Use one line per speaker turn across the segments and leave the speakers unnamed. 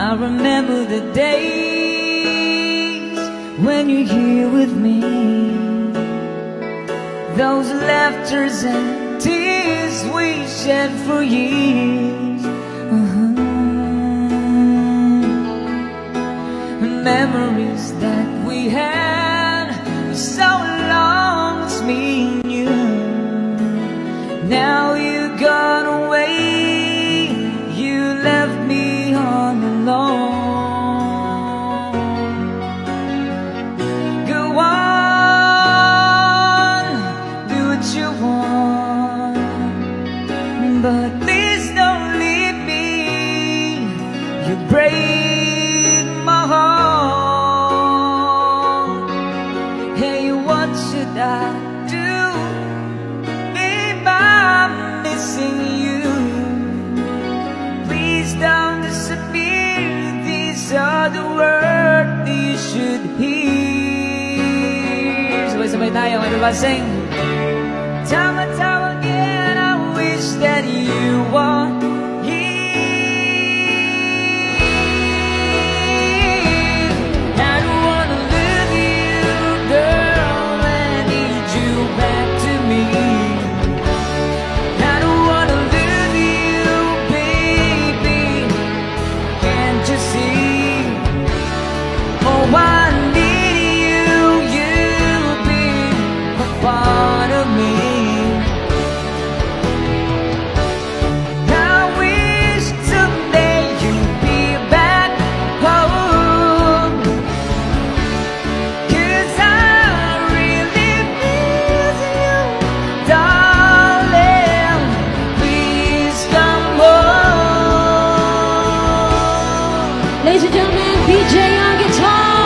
I remember the days when you're here with me, those laughters and tears we shed for years. Memories that we had for so long, it's me and you. Now you gone away, you left me all alone. Go on, do what you want, but please don't leave me. You break my heart. Hey, what should I do if I'm missing you? Please don't disappear. These are the words you should hear. Sabay-sabay tayo, everybody sing. Time and time again, I wish that you were here. I don't wanna lose you, girl, I need you back to me. I don't wanna lose you, baby, can't you see? Oh, I need you, you'll be a part of me. I wish someday you'd be back home, 'cause I really miss you, darling. Please come home.
Ladies and gentlemen, BJ on guitar.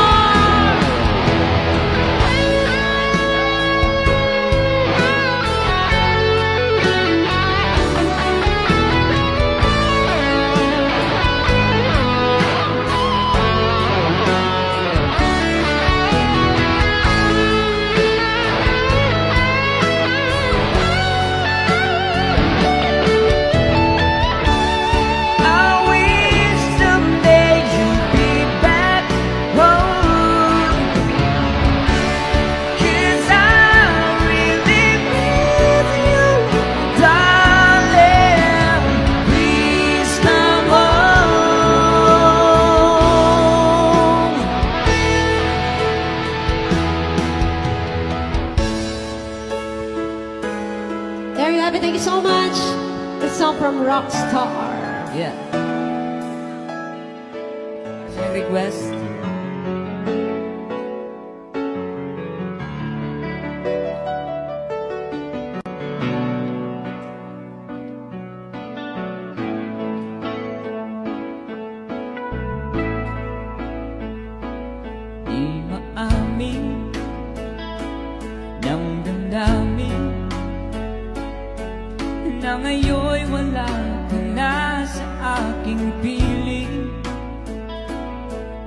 I wish someday you'd be back home, 'cause I really miss you, darling. Please come home.
There you have it. Thank you so much. The song from Rockstar.
Yeah. Request. Di maamin ng damdamin na ngayon'y wala ka na sa aking piling.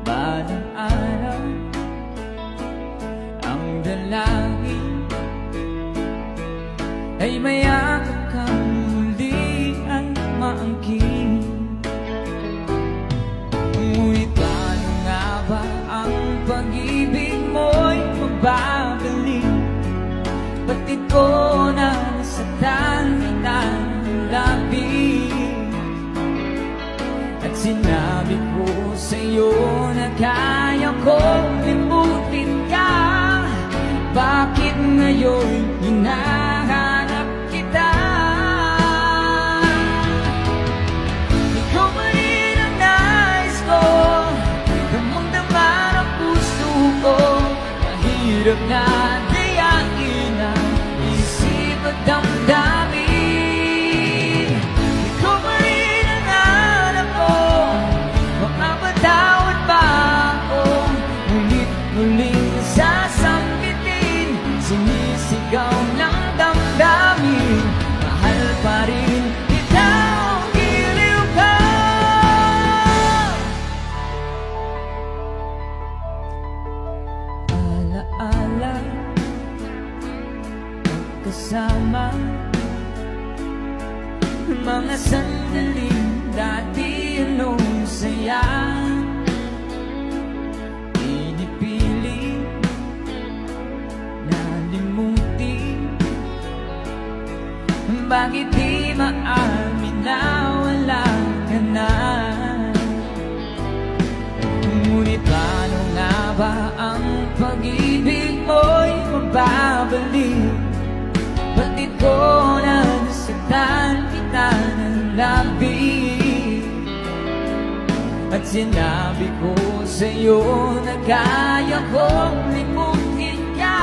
Balang araw ang dalangin ay mayakap kang muli at maangkin. Ngunit paano nga ba ang pag-ibig mo'y mababalik? Ba't ko na nasaktan ng labis? At sinabi ko sa'yo na kaya kong limutin ka. Bakit ngayon hinahanap kita? Ikaw pa rin ang nais ko, damang-dama ng puso ko. Mahirap na dayain ang isip at damdamin. Ikaw pa rin ang hanap ko, makapatawad ba ako? Ngunit muling sasambitin, sinisigaw ng damdamin. Mahal pa rin kita, giliw ka. Alaala ako na nasaktan kita ng labis. At sinabi ko sa'yo na kaya kong limutin ka.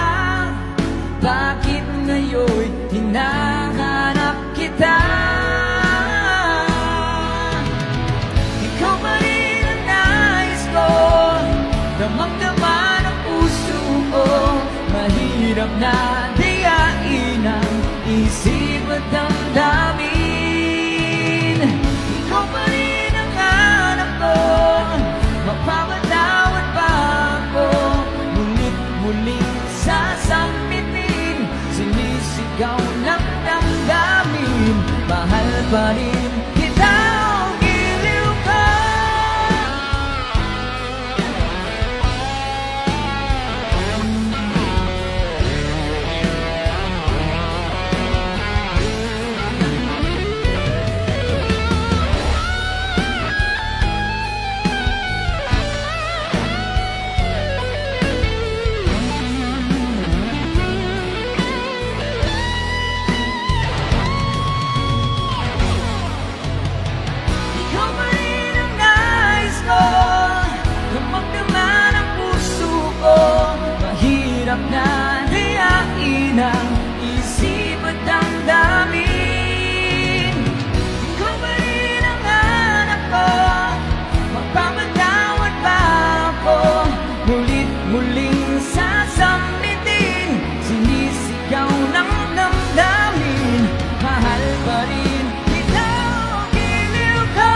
Bakit ngayon hinahanap kita? Ikaw pa rin ang nais ko, damang-dama ng puso ko. Mahirap na diyain ang isip at damdamin. Ikaw pa rin ang hanap ko, mapapatawad ba ako? Ngunit muling sasampitin, sinisigaw ng damdamin. Mahal pa rin kita, o giliw ka. Ikaw pa rin ang nais ko, damang-dama ng puso ko. Mahirap na diyain ang isip at damdamin. Ikaw pa rin ang hanap ko, magpapatawad ba ako? Ngunit muling sasampitin, sinisigaw ng damdamin. Mahal pa rin kita, o giliw ka.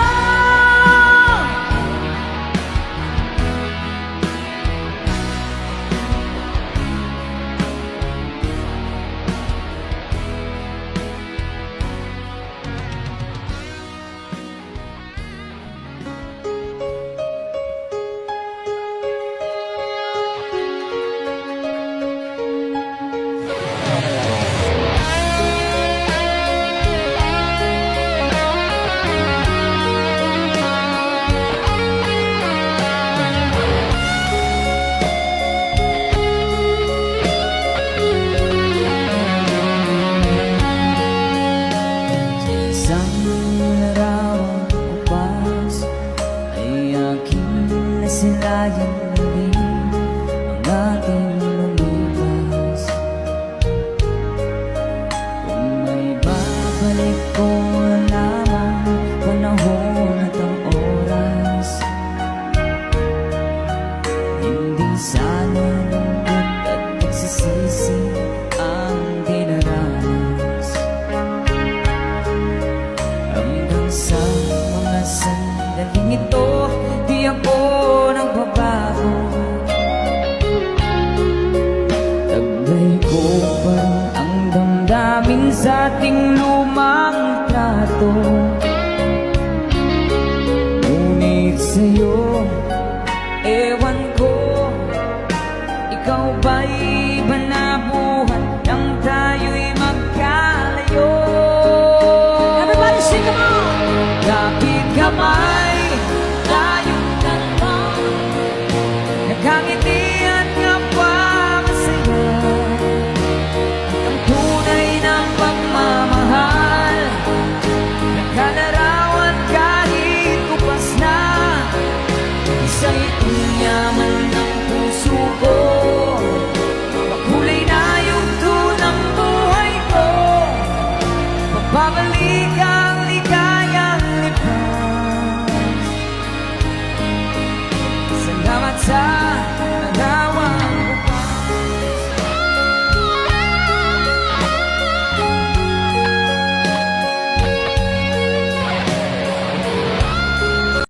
Isang larawang kupas ay aking nasilayan muli ang ating lumipas. Kung may babalik ko lamang panahon at ang oras, hindi sana lungkot at pagsisisi ang dinaranas. Hanggang sa mga sandaling ito, di ako nagbabago. Taglay ko pa rin ang damdamin sa ating lumang trato. Ngunit sa'yo, ewan ko, ikaw ba'y iba na buhat nang tayo'y magkalayo?
Everybody sing along!
Kapit ka man